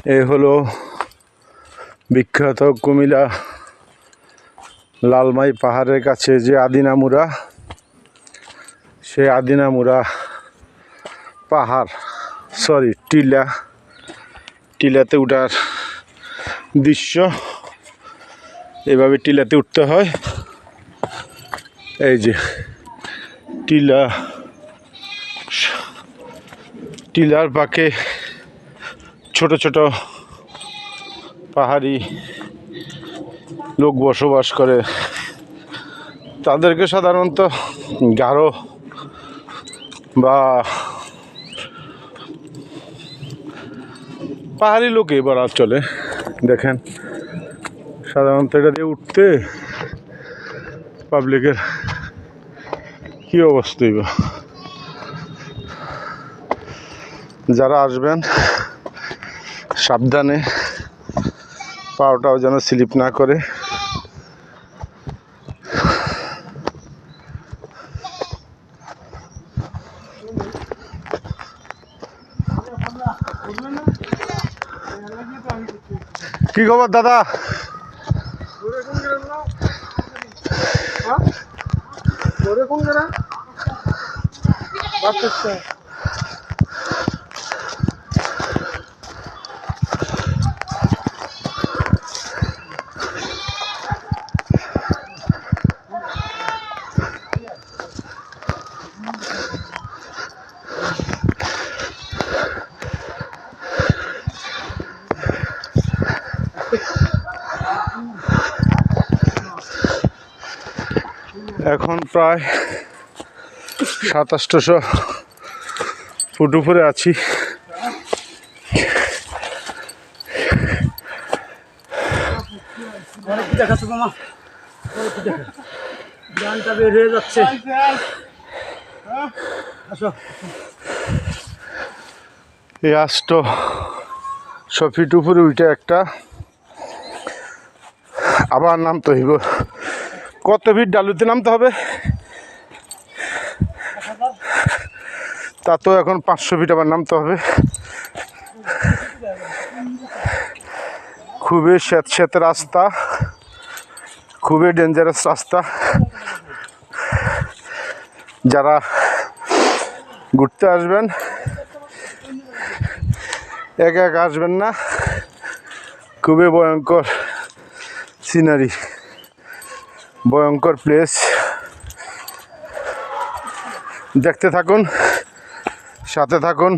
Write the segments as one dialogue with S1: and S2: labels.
S1: এই হলো বিখ্যাত কুমিল্লা লালমাই পাহাড়ের কাছে যে আদিনামুরা, সেই আদিনামুরা পাহাড় টিলাতে উঠার দৃশ্য। এভাবে টিলাতে উঠতে হয়। এই যে টিলার পাকে ছোট ছোট পাহাড়ি লোক বসবাস করে। তাদেরকে সাধারণত গারো বা পাহাড়ি লোকই বলা চলে। দেখেন সাধারণত এটা দিয়ে উঠতে পাবলিকের কী অবস্থা হইব। যারা আসবেন সাবধানে, পাওটাও যেন স্লিপ না করে। কি খবর দাদা? এখন প্রায় 2700 ফুট উপরে আছি। এই 800 ফিট উপরে উঠে একটা আবার নামতে হইব। কত ফিট ডালুতে নামতে হবে? তা তো এখন 500 ফিট আবার নামতে হবে। খুবই স্যাঁতস্যাঁতে রাস্তা, খুবই ডেঞ্জারাস রাস্তা। যারা ঘুরতে আসবেন একা একা আসবেন না। খুবই ভয়ঙ্কর সিনারি, ভয়ঙ্কর প্লেস। দেখতে থাকুন, সাথে থাকুন।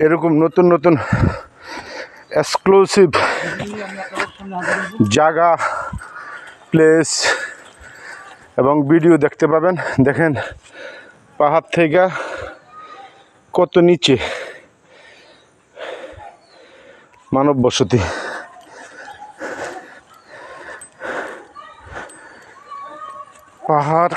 S1: এরকম নতুন নতুন এক্সক্লুসিভ জায়গা, প্লেস এবং ভিডিও দেখতে পাবেন। দেখেন পাহাড় থেকে কত নিচে মানব বসতি। পাহাড়